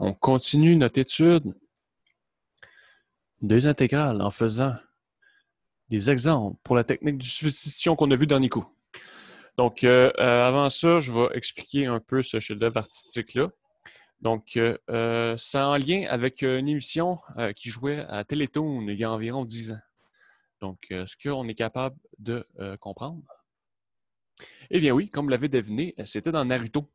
On continue notre étude des intégrales en faisant des exemples pour la technique de substitution qu'on a vu dernier coup. Donc, avant ça, je vais expliquer un peu ce chef-d'œuvre artistique-là. Donc, c'est en lien avec une émission qui jouait à Télétoon il y a environ 10 ans. Donc, est-ce qu'on est capable de comprendre? Eh bien oui, comme vous l'avez deviné, c'était dans Naruto.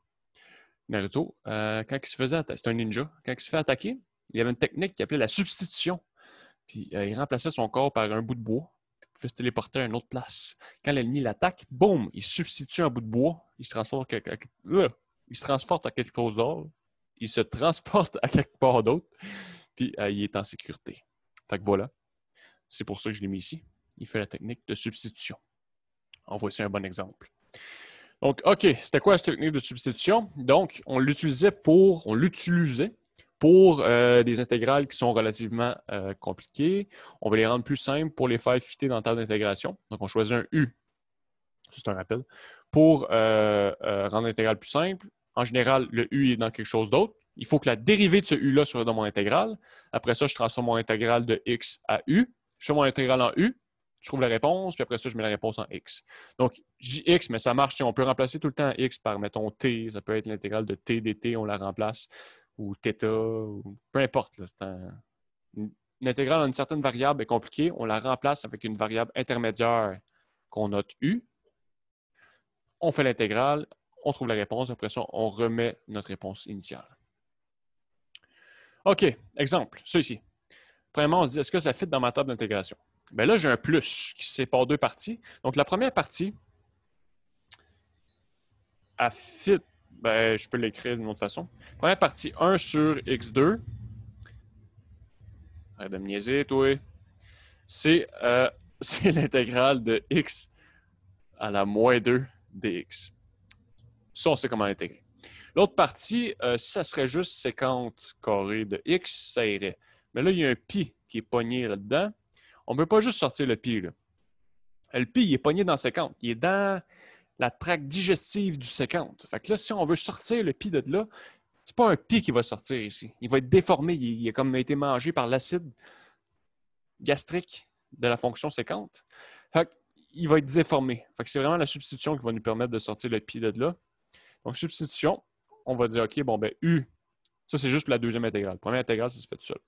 Naruto, quand il se faisait attaquer, c'est un ninja, quand il se fait attaquer, il y avait une technique qui appelait la substitution. Puis il remplaçait son corps par un bout de bois. Il pouvait se téléporter à une autre place. Quand l'ennemi l'attaque, boum, il substitue un bout de bois. Il se transporte à quelque chose d'autre. Il se transporte à quelque part d'autre. Puis il est en sécurité. Fait que voilà. C'est pour ça que je l'ai mis ici. Il fait la technique de substitution. En voici un bon exemple. Donc, OK, c'était quoi cette technique de substitution? Donc, on l'utilisait pour des intégrales qui sont relativement compliquées. On va les rendre plus simples pour les faire fitter dans la table d'intégration. Donc, on choisit un U, c'est un rappel, pour rendre l'intégrale plus simple. En général, le U est dans quelque chose d'autre. Il faut que la dérivée de ce U-là soit dans mon intégrale. Après ça, je transforme mon intégrale de X à U. Je fais mon intégrale en U. Je trouve la réponse, puis après ça, je mets la réponse en X. Donc, je dis X, mais ça marche. On peut remplacer tout le temps X par, mettons, T. Ça peut être l'intégrale de T dt, on la remplace, ou θ, ou peu importe. Là, une intégrale en une certaine variable est compliquée. On la remplace avec une variable intermédiaire qu'on note U. On fait l'intégrale, on trouve la réponse. Après ça, on remet notre réponse initiale. OK, exemple, ça ici. Premièrement, on se dit, est-ce que ça fit dans ma table d'intégration? Bien là, j'ai un plus qui se sépare deux parties. Donc, la première partie, elle fit, ben, je peux l'écrire d'une autre façon. Première partie, 1 sur x2. Arrête de me niaiser, toi. C'est l'intégrale de x à la moins 2 dx. Ça, on sait comment l'intégrer. L'autre partie, si ça serait juste 50 carré de x, ça irait. Mais là, il y a un pi qui est pogné là-dedans. On ne peut pas juste sortir le pi, là. Le pi, il est pogné dans 50. Il est dans la traque digestive du 50. Fait que là, si on veut sortir le pi de là, c'est pas un pi qui va sortir ici. Il va être déformé. Il a comme été mangé par l'acide gastrique de la fonction 50. Fait il va être déformé. Fait que c'est vraiment la substitution qui va nous permettre de sortir le pi de là. Donc, substitution, on va dire, OK, bon, ben U, ça, c'est juste pour la deuxième intégrale. Première intégrale, ça se fait tout seul.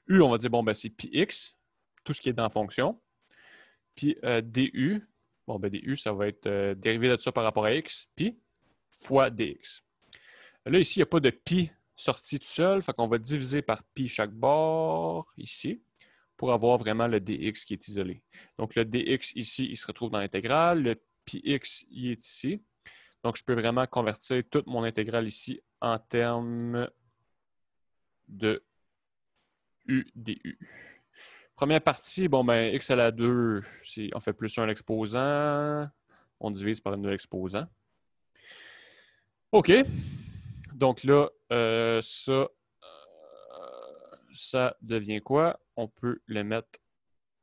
U, on va dire, bon, ben c'est pi x, tout ce qui est dans la fonction. Puis du, bon, ben du, ça va être dérivé de ça par rapport à x, pi, fois dx. Là, ici, il n'y a pas de pi sorti tout seul, fait qu'on va diviser par pi chaque bord, ici, pour avoir vraiment le dx qui est isolé. Donc, le dx ici, il se retrouve dans l'intégrale. Le pi x, il est ici. Donc, je peux vraiment convertir toute mon intégrale ici en termes de u du. Première partie, bon, ben, x à la 2, on fait plus 1 l'exposant. On divise par l'exposant. OK. Donc là, ça devient quoi? On peut le mettre,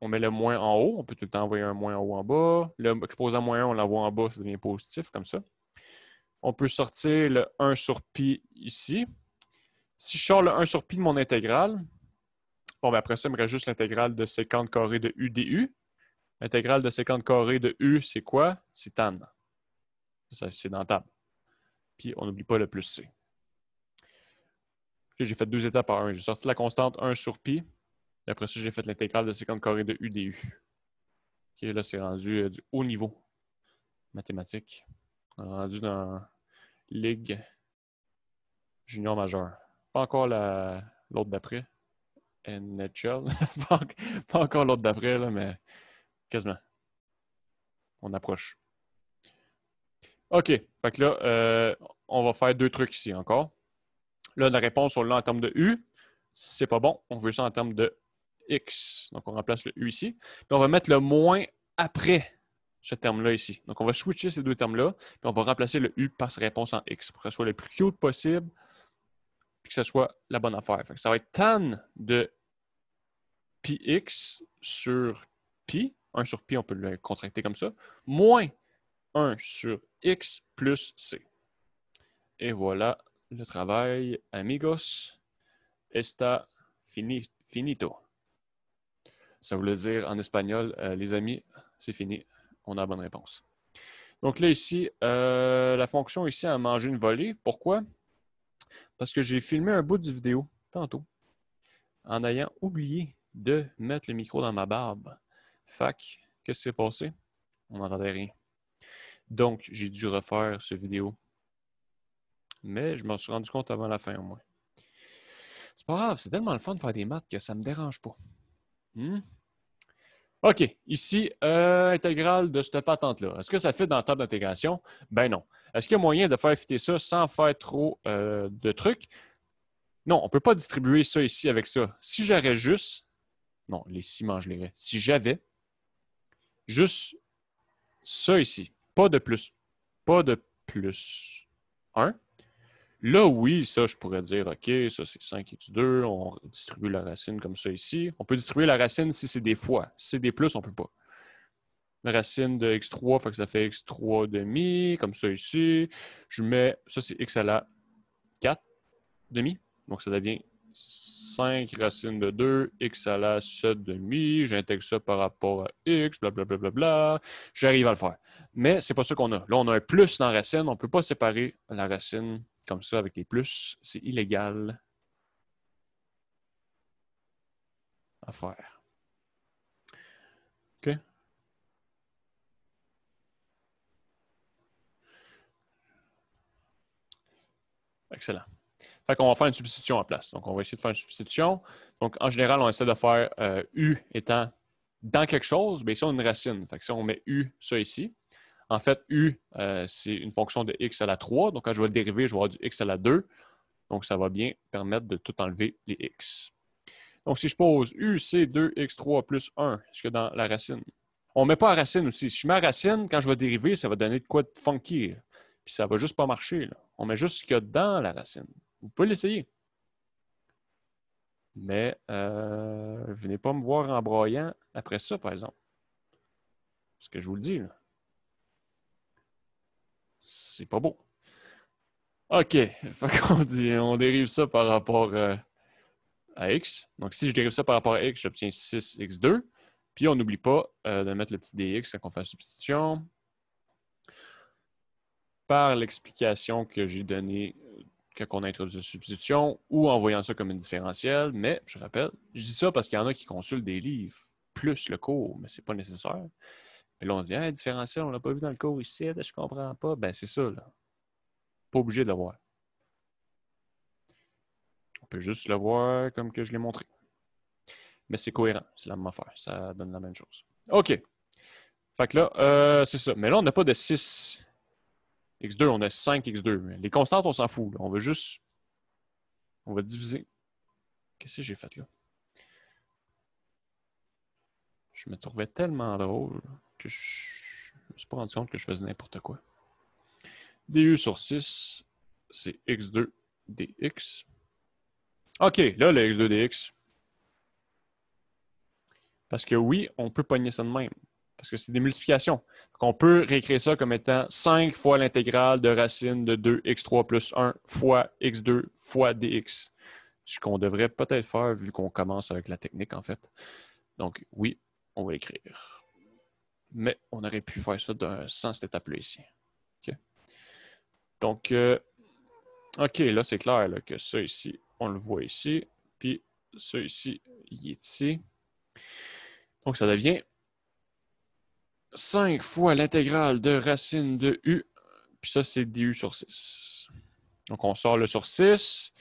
on met le moins en haut. On peut tout le temps envoyer un moins en haut en bas. L'exposant moins 1, on l'envoie en bas, ça devient positif comme ça. On peut sortir le 1 sur pi ici. Si je sors le 1 sur pi de mon intégrale, bon, ben après ça, il me reste juste l'intégrale de 50 carré de u du. L'intégrale de 50 carré de u, c'est quoi? C'est tan. C'est dans table. Puis, on n'oublie pas le plus c. J'ai fait deux étapes par 1. J'ai sorti la constante 1 sur pi. Et après ça, j'ai fait l'intégrale de 50 carré de u du. OK, là, c'est rendu du haut niveau mathématique. On est rendu dans Ligue junior majeure. Pas encore l'autre d'après. NHL. Pas encore l'autre d'après, là, mais quasiment. On approche. OK. Fait que là, on va faire deux trucs ici encore. Là, la réponse, on l'a en termes de U. C'est pas bon. On veut ça en termes de X. Donc, on remplace le U ici. Puis, on va mettre le moins après ce terme-là ici. Donc, on va switcher ces deux termes-là. Puis, on va remplacer le U par sa réponse en X pour que ce soit le plus cute possible et que ce soit la bonne affaire. Fait que ça va être tan de pi x sur pi. 1 sur pi, on peut le contracter comme ça. Moins 1 sur x plus c. Et voilà le travail, amigos, está finito. Ça voulait dire en espagnol, les amis, c'est fini. On a la bonne réponse. Donc là, ici, la fonction ici a mangé une volée. Pourquoi? Parce que j'ai filmé un bout de vidéo tantôt en ayant oublié de mettre le micro dans ma barbe. Fac, qu'est-ce qui s'est passé? On n'entendait rien. Donc, j'ai dû refaire cette vidéo. Mais je m'en suis rendu compte avant la fin au moins. C'est pas grave, c'est tellement le fun de faire des maths que ça ne me dérange pas. OK, ici, intégrale de cette patente-là. Est-ce que ça fit dans la table d'intégration? Ben non. Est-ce qu'il y a moyen de faire fitter ça sans faire trop de trucs? Non, on ne peut pas distribuer ça ici avec ça. Si j'aurais juste... Non, les si mangent les raies. Si j'avais juste ça ici, pas de plus 1, là, oui, ça, je pourrais dire, OK, ça, c'est 5x2, on distribue la racine comme ça ici. On peut distribuer la racine si c'est des fois. Si c'est des plus, on ne peut pas. La racine de x3, fait que ça fait x3 demi, comme ça ici. Je mets, ça, c'est x à la 4 demi. Donc, ça devient 5 racines de 2, x à la 7 demi. J'intègre ça par rapport à x, blablabla. Bla, bla, bla. J'arrive à le faire. Mais c'est pas ça qu'on a. Là, on a un plus dans la racine. On ne peut pas séparer la racine comme ça avec les plus. C'est illégal à faire. OK? Excellent. Fait qu'on va faire une substitution en place. Donc, on va essayer de faire une substitution. Donc, en général, on essaie de faire U étant dans quelque chose. Bien, ici, on a une racine. Fait que si on met U, ça ici. En fait, U, c'est une fonction de x à la 3. Donc, quand je vais le dériver, je vais avoir du x à la 2. Donc, ça va bien permettre de tout enlever les x. Donc, si je pose U, c'est 2x3 plus 1, est-ce que dans la racine? On ne met pas la racine aussi. Si je mets la racine, quand je vais dériver, ça va donner de quoi de funky. Puis ça ne va juste pas marcher. Là. On met juste ce qu'il y a dans la racine. Vous pouvez l'essayer. Mais venez pas me voir en broyant après ça, par exemple. Ce que je vous le dis, là. C'est pas beau. OK. Fait qu'on dit, on dérive ça par rapport à x. Donc, si je dérive ça par rapport à x, j'obtiens 6x2. Puis, on n'oublie pas de mettre le petit dx quand on fait la substitution. Par l'explication que j'ai donnée quand on a introduit la substitution ou en voyant ça comme une différentielle. Mais, je rappelle, je dis ça parce qu'il y en a qui consultent des livres plus le cours, mais ce n'est pas nécessaire. Mais là, on se dit, hey, différentielle, on ne l'a pas vu dans le cours ici, je ne comprends pas. Ben, c'est ça, là. Pas obligé de le voir. On peut juste le voir comme que je l'ai montré. Mais c'est cohérent, c'est la même affaire, ça donne la même chose. OK. Fait que là, c'est ça. Mais là, on n'a pas de 6x2, on a 5x2. Les constantes, on s'en fout. Là. On va diviser. Qu'est-ce que j'ai fait là? Je me trouvais tellement drôle que je ne me suis pas rendu compte que je faisais n'importe quoi. du sur 6, c'est x2 dx. OK, là, le x2 dx. Parce que oui, on peut pogner ça de même. Parce que c'est des multiplications. Donc, on peut réécrire ça comme étant 5 fois l'intégrale de racine de 2x3 plus 1 fois x2 fois dx. Ce qu'on devrait peut-être faire vu qu'on commence avec la technique, en fait. Donc, oui, on va écrire. Mais on aurait pu faire ça sans cette étape-là ici. OK. Donc, OK, là, c'est clair là, que ça ici, on le voit ici. Puis, ça ici, il est ici. Donc, ça devient 5 fois l'intégrale de racine de u. Puis ça, c'est du sur 6. Donc, on sort le sur 6.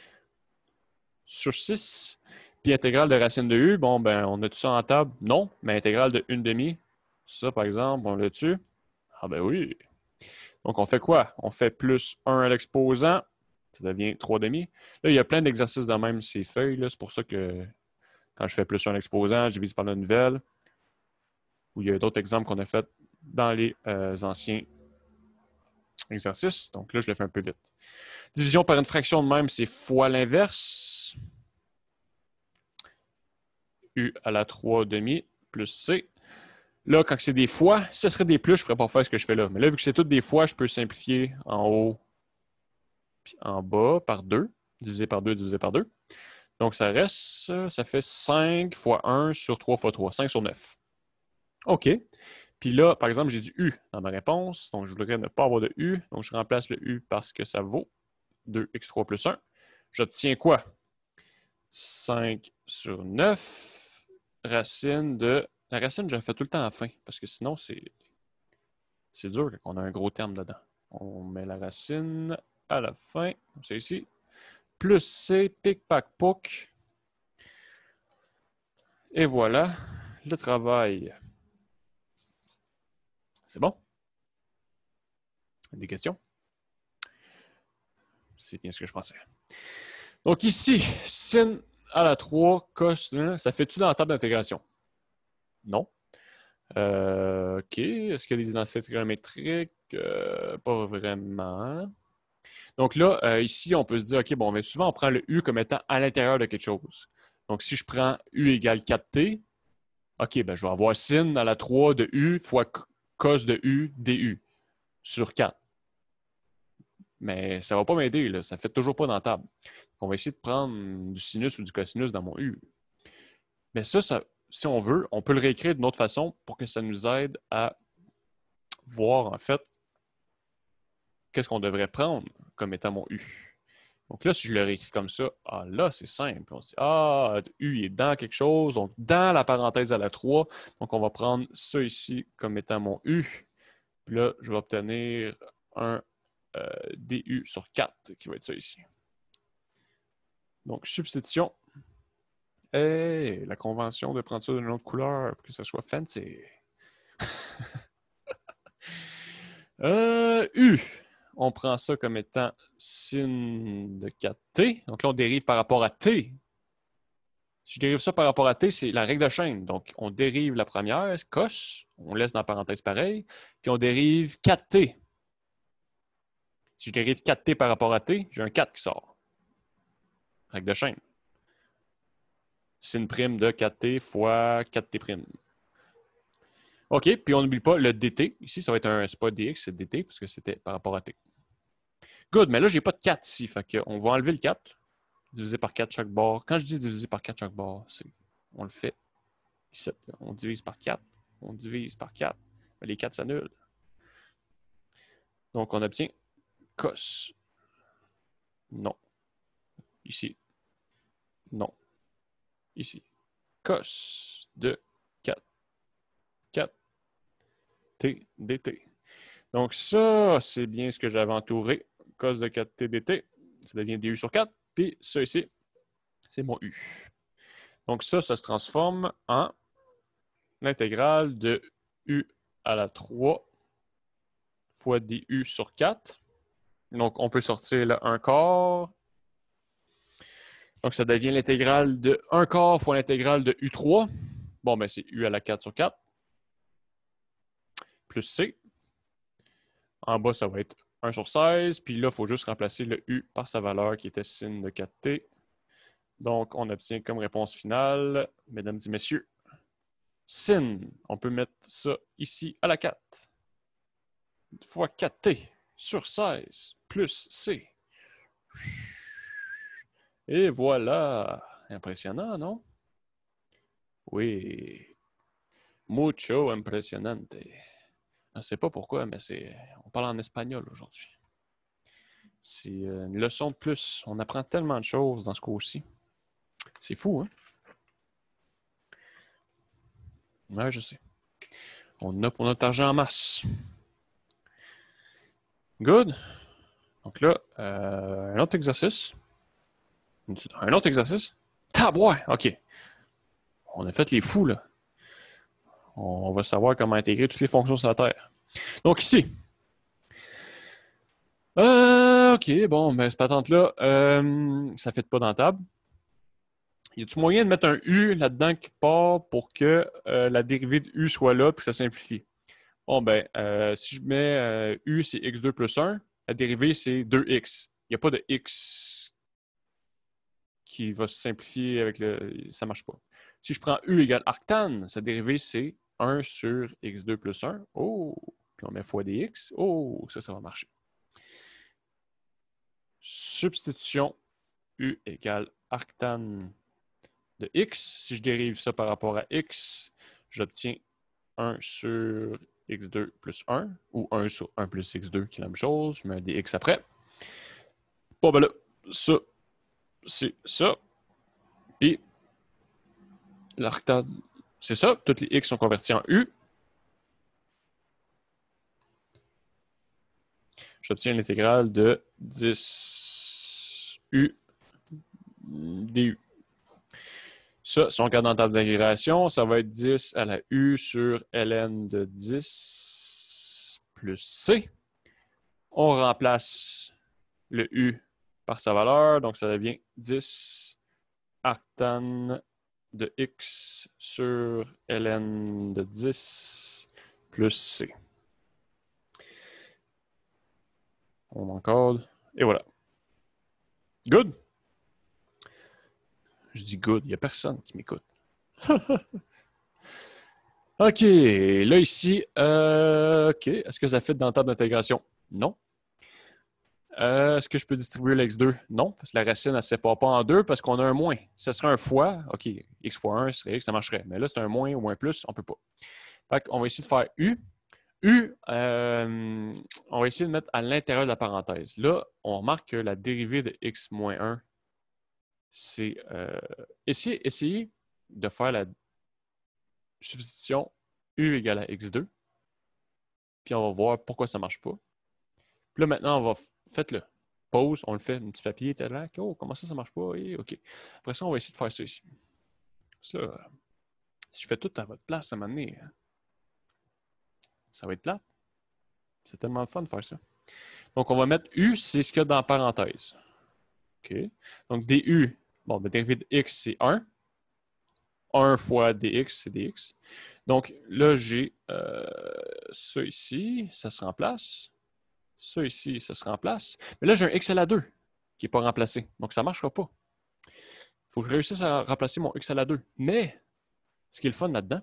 Sur 6. Puis intégrale de racine de u, bon, ben, on a tout ça en table? Non. Mais intégrale de 1 demi, ça, par exemple, on l'a dessus? Ah ben oui. Donc, on fait quoi? On fait plus 1 à l'exposant. Ça devient 3 demi. Là, il y a plein d'exercices de même ces feuilles. C'est pour ça que quand je fais plus 1 à l'exposant, je divise par la nouvelle. Ou il y a d'autres exemples qu'on a fait dans les anciens exercices. Donc là, je le fais un peu vite. Division par une fraction de même, c'est fois l'inverse. U à la 3 demi plus C. Là, quand c'est des fois, si ce serait des plus, je ne pourrais pas faire ce que je fais là. Mais là, vu que c'est toutes des fois, je peux simplifier en haut Puis en bas, par 2, divisé par 2, divisé par 2. Donc, ça reste, ça fait 5 fois 1 sur 3 fois 3, 5 sur 9. OK. Puis là, par exemple, j'ai du U dans ma réponse. Donc, je voudrais ne pas avoir de U. Donc, je remplace le U parce que ça vaut 2x3 plus 1. J'obtiens quoi? 5 sur 9, racine de... La racine, je la fais tout le temps à la fin, parce que sinon, c'est dur quand on a un gros terme dedans. On met la racine à la fin, c'est ici. Plus C, pic, pac, pouc. Et voilà, le travail. C'est bon? Des questions? C'est bien ce que je pensais. Donc ici, sin à la 3, cos, ça fait-tu dans la table d'intégration? Non. OK. Est-ce qu'il y a des identités trigonométriques? Pas vraiment. Donc là, ici, on peut se dire, OK, bon, mais souvent, on prend le U comme étant à l'intérieur de quelque chose. Donc, si je prends U égale 4T, OK, ben, je vais avoir sin à la 3 de U fois cos de U du sur 4. Mais ça ne va pas m'aider, là. Ça ne fait toujours pas dans la table. On va essayer de prendre du sinus ou du cosinus dans mon U. Mais ça, si on veut, on peut le réécrire d'une autre façon pour que ça nous aide à voir, en fait, qu'est-ce qu'on devrait prendre comme étant mon U. Donc là, si je le réécris comme ça, ah là, c'est simple. On se dit, ah, U est dans quelque chose, donc dans la parenthèse à la 3. Donc on va prendre ça ici comme étant mon U. Puis là, je vais obtenir un DU sur 4 qui va être ça ici. Donc, substitution. Et la convention de prendre ça d'une autre couleur pour que ça soit fancy. U. On prend ça comme étant sin de 4t. Donc là, on dérive par rapport à t. Si je dérive ça par rapport à t, c'est la règle de chaîne. Donc, on dérive la première, cos, on laisse dans la parenthèse pareil, puis on dérive 4t. Si je dérive 4t par rapport à t, j'ai un 4 qui sort. Règle de chaîne. Sin prime de 4t fois 4t prime. OK, puis on n'oublie pas le dt. Ici, ça va être un, c'est pas dx, c'est dt, parce que c'était par rapport à t. Good, mais là, j'ai pas de 4 ici. Fait qu'on va enlever le 4, diviser par 4 chaque bord. Quand je dis diviser par 4 chaque bord, on le fait ici. On divise par 4, on divise par 4. Mais les 4 s'annulent. Donc, on obtient cos. Non. Ici. Non. Ici. Cos de 4. 4 t dt. Donc, ça, c'est bien ce que j'avais entouré. Cos de 4t dt. Ça devient du sur 4. Puis, ça ici, c'est mon u. Donc, ça se transforme en l'intégrale de u à la 3 fois du sur 4. Donc, on peut sortir le 1 quart. Donc, ça devient l'intégrale de 1 quart fois l'intégrale de u3. Bon, ben c'est u à la 4 sur 4. Plus c. En bas, ça va être 1 sur 16. Puis là, il faut juste remplacer le u par sa valeur qui était sin de 4t. Donc, on obtient comme réponse finale, mesdames et messieurs, sin. On peut mettre ça ici à la 4. Fois 4t sur 16 plus c. Et voilà. Impressionnant, non? Oui. Mucho impresionante. Je ne sais pas pourquoi, mais on parle en espagnol aujourd'hui. C'est une leçon de plus. On apprend tellement de choses dans ce cours-ci. C'est fou, hein? Ouais, je sais. On a pour notre argent en masse. Good. Donc là, un autre exercice. Un autre exercice? Tabouin! OK. On a fait les fous, là. On va savoir comment intégrer toutes les fonctions sur la Terre. Donc ici. OK, bon, mais cette patente-là, ça ne fait pas dans la table. Y a-t-il moyen de mettre un U là-dedans quelque part pour que la dérivée de U soit là puis que ça simplifie? Bon, ben, si je mets U, c'est x2 plus 1, la dérivée, c'est 2x. Il n'y a pas de x qui va se simplifier avec le... Ça ne marche pas. Si je prends U égale arctane, sa dérivée, c'est 1 sur x2 plus 1. Oh! Puis on met fois dx. Oh! Ça va marcher. substitution U égale arctan de X. Si je dérive ça par rapport à X, j'obtiens 1 sur X2 plus 1, ou 1 sur 1 plus X2, qui est la même chose. Je mets un dx après. Bon, ben là, ça, c'est ça. Puis, l'arctan, c'est ça. Toutes les X sont convertis en U. J'obtiens l'intégrale de 10 U du. Ça, si on regarde dans la table d'intégration, ça va être 10 à la U sur ln de 10 plus C. On remplace le U par sa valeur, donc ça devient 10 arctan de X sur ln de 10 plus C. On encode, et voilà. Good? Je dis good, il n'y a personne qui m'écoute. OK, là ici, OK, est-ce que ça fit dans la table d'intégration? Non. Est-ce que je peux distribuer l'x2? Non, parce que la racine, elle ne se sépare pas en deux parce qu'on a un moins. Ça serait un fois, OK, x fois 1 serait x, ça marcherait. Mais là, c'est un moins ou un plus, on ne peut pas. Fait qu'on va essayer de faire u. U, on va essayer de mettre à l'intérieur de la parenthèse. Là, on remarque que la dérivée de x moins 1, c'est essayer de faire la substitution u égale à x2. Puis on va voir pourquoi ça ne marche pas. Puis là, maintenant, on va faites-le. Pause, on le fait, un petit papier, là. Oh, comment ça ne marche pas? Et, OK. Après ça, on va essayer de faire ça ici. Ça, si je fais tout à votre place, à un moment donné, ça va être plat. C'est tellement le fun de faire ça. Donc, on va mettre U, c'est ce qu'il y a dans la parenthèse. OK. Donc, du, bon, ben, dérivé de x, c'est 1. 1 fois dx, c'est dx. Donc, là, j'ai ça ici, ça se remplace. Ça ici, ça se remplace. Mais là, j'ai un x à la 2 qui n'est pas remplacé. Donc, ça ne marchera pas. Il faut que je réussisse à remplacer mon x à la 2. Mais, ce qui est le fun là-dedans,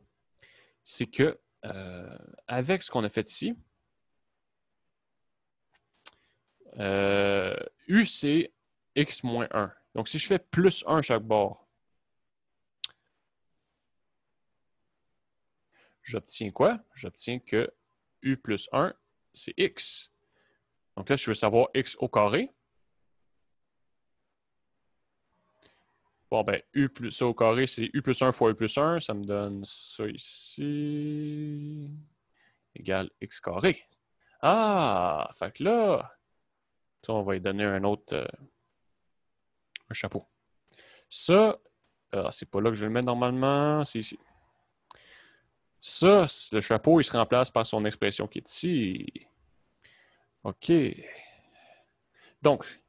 c'est que avec ce qu'on a fait ici, U, c'est x moins 1. Donc, si je fais plus 1 chaque bord, j'obtiens quoi? J'obtiens que U plus 1, c'est x. Donc là, je veux savoir x au carré. Bon, ben, U plus ça au carré, c'est U plus 1 fois U plus 1. Ça me donne ça ici. Égale x carré. Ah! Fait que là, ça, on va lui donner un autre un chapeau. Ça, c'est pas là que je vais le mettre normalement, c'est ici. Ça, le chapeau, il se remplace par son expression qui est ici. OK. Donc,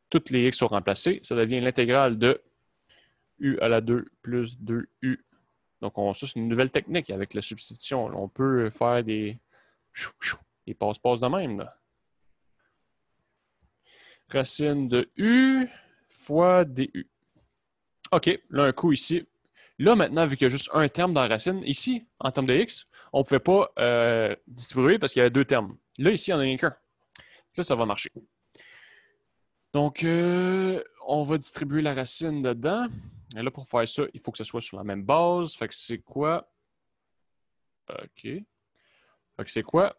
toutes les x sont remplacées. Ça devient l'intégrale de u à la 2 plus 2u. Donc, ça, c'est une nouvelle technique avec la substitution. On peut faire des passe-passe de même. Là. Racine de u fois du. OK, là, un coup ici. Là, maintenant, vu qu'il y a juste un terme dans la racine, ici, en termes de x, on ne pouvait pas distribuer parce qu'il y avait deux termes. Là, ici, il n'y en a rien qu'un. Là, ça va marcher. Donc, on va distribuer la racine dedans. Et là, pour faire ça, il faut que ce soit sur la même base. Fait que c'est quoi? OK. Fait que c'est quoi?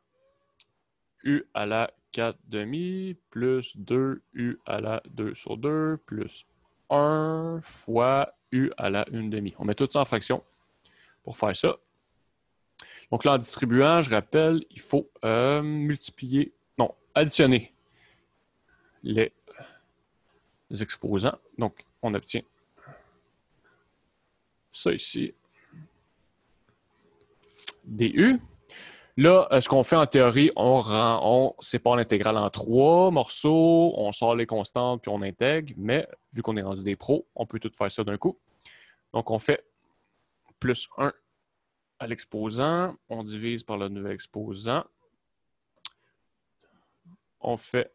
U à la 4 demi plus 2 U à la 2 sur 2 plus 1 fois U à la 1 demi. On met tout ça en fraction pour faire ça. Donc là, en distribuant, je rappelle, il faut additionner les exposants. Donc, on obtient ça ici. du. Là, ce qu'on fait en théorie, on sépare l'intégrale en 3 morceaux, on sort les constantes puis on intègre, mais vu qu'on est rendu des pros, on peut tout faire ça d'un coup. Donc, on fait plus 1 à l'exposant, on divise par le nouvel exposant. On fait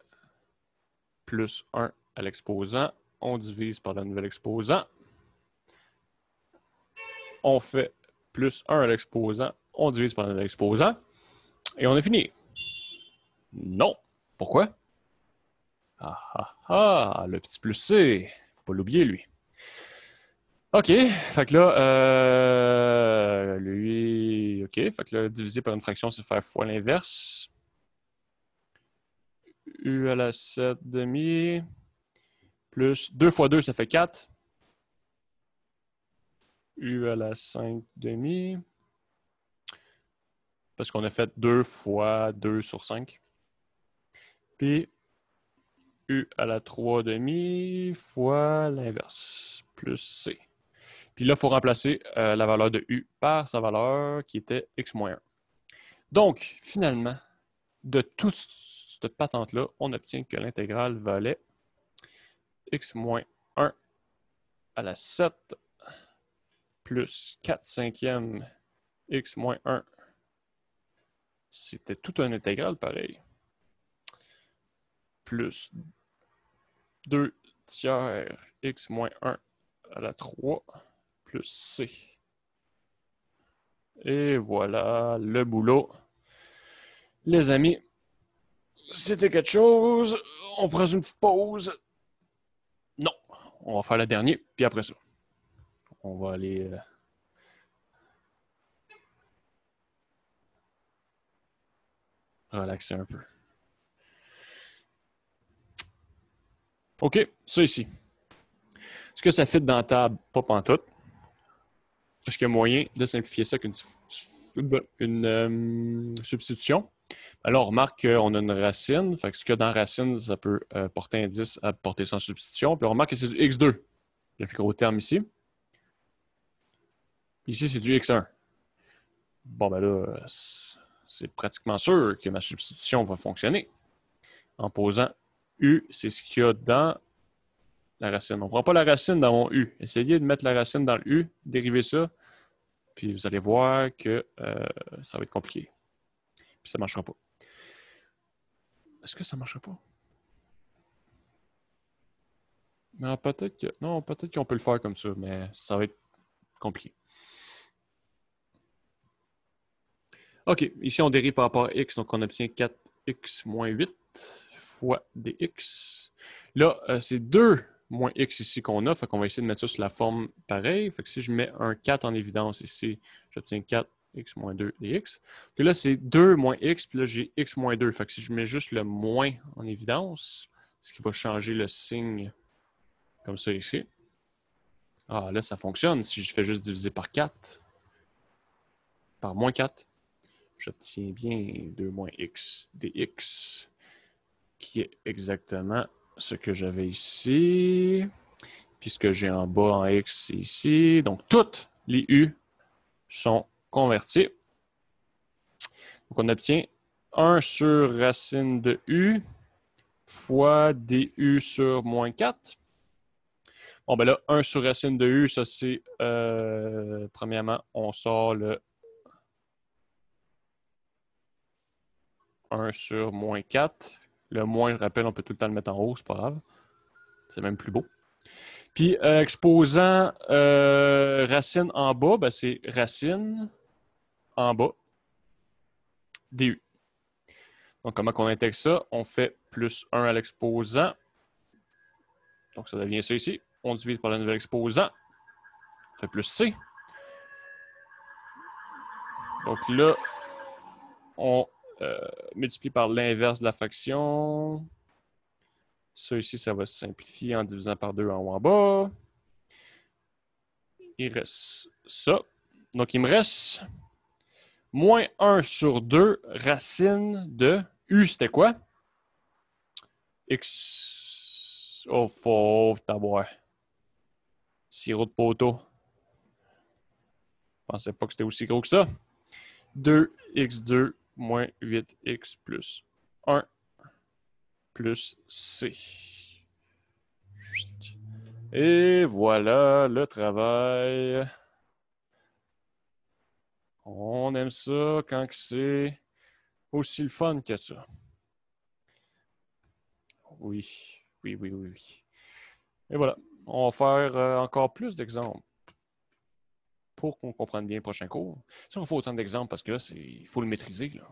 plus 1 à l'exposant, on divise par le nouvel exposant. On fait plus 1 à l'exposant, on divise par le nouvel exposant. Et on a fini. Non. Pourquoi? Ah, ah, ah, le petit plus C. Faut pas l'oublier, lui. OK, fait que là, lui, OK, fait que là, divisé par une fraction, c'est faire fois l'inverse. U à la 7 demi, plus 2 fois 2, ça fait 4. U à la 5 demi, parce qu'on a fait 2 fois 2 sur 5. Puis U à la 3 demi fois l'inverse, plus C. Puis là, il faut remplacer la valeur de U par sa valeur qui était x moins 1. Donc, finalement, de toute cette patente-là, on obtient que l'intégrale valait x moins 1 à la 7 plus 4 cinquièmes x moins 1. C'était tout un intégral pareil. Plus 2 tiers x moins 1 à la 3 plus c. Et voilà le boulot. Les amis, c'était quelque chose. On prend une petite pause. Non, on va faire le dernier, puis après ça, on va aller relaxer un peu. OK, ça ici. Est-ce que ça fit dans la table? Pas pantoute. Est-ce qu'il y a moyen de simplifier ça qu'une substitution? Alors, on remarque qu'on a une racine. Fait que ce qu'il y a dans la racine, ça peut porter indice à porter sans substitution. Puis on remarque que c'est du x2, le plus gros terme ici. Ici, c'est du x1. Bon, ben là, c'est pratiquement sûr que ma substitution va fonctionner. En posant u, c'est ce qu'il y a dans la racine. On ne prend pas la racine dans mon u. Essayez de mettre la racine dans le u, dériver ça, puis vous allez voir que ça va être compliqué. Puis ça ne marchera pas. Est-ce que ça ne marchera pas? Non, peut-être qu'on peut le faire comme ça, mais ça va être compliqué. OK, ici on dérive par rapport à x, donc on obtient 4x moins 8 fois dx. Là, c'est 2 moins x ici qu'on a, fait qu'on va essayer de mettre ça sur la forme pareille. Fait que si je mets un 4 en évidence ici, j'obtiens 4x moins 2 dx. Puis là, c'est 2 moins x, puis là, j'ai x moins 2. Fait que si je mets juste le moins en évidence, ce qui va changer le signe comme ça ici. Ah, là, ça fonctionne. Si je fais juste diviser par 4, par moins 4, j'obtiens bien 2 moins x dx, qui est exactement ce que j'avais ici. Puis ce que j'ai en bas en x, c'est ici. Donc, toutes les u sont convertis. Donc, on obtient 1 sur racine de u fois du sur moins 4. Bon, ben là, 1 sur racine de u, ça c'est, premièrement, on sort le 1 sur moins 4. Le moins, je rappelle, on peut tout le temps le mettre en haut, c'est pas grave. C'est même plus beau. Puis, exposant racine en bas, ben, c'est racine en bas du. Donc, comment on intègre ça? On fait plus 1 à l'exposant. Donc, ça devient ça ici. On divise par le nouvel exposant. On fait plus C. Donc là, on multiplie par l'inverse de la fraction. Ça ici, ça va se simplifier en divisant par 2 en haut en bas. Il reste ça. Donc, il me reste moins 1 sur 2 racine de U, c'était quoi? X. Oh, faut t'avoir. Sirop de poteau. Je pensais pas que c'était aussi gros que ça. 2x2 moins 8x plus 1 plus C. Et voilà le travail. On aime ça quand c'est aussi le fun que ça. Oui, oui, oui, oui, oui. Et voilà, on va faire encore plus d'exemples pour qu'on comprenne bien le prochain cours. Ça, il faut autant d'exemples parce que là, il faut le maîtriser. Là.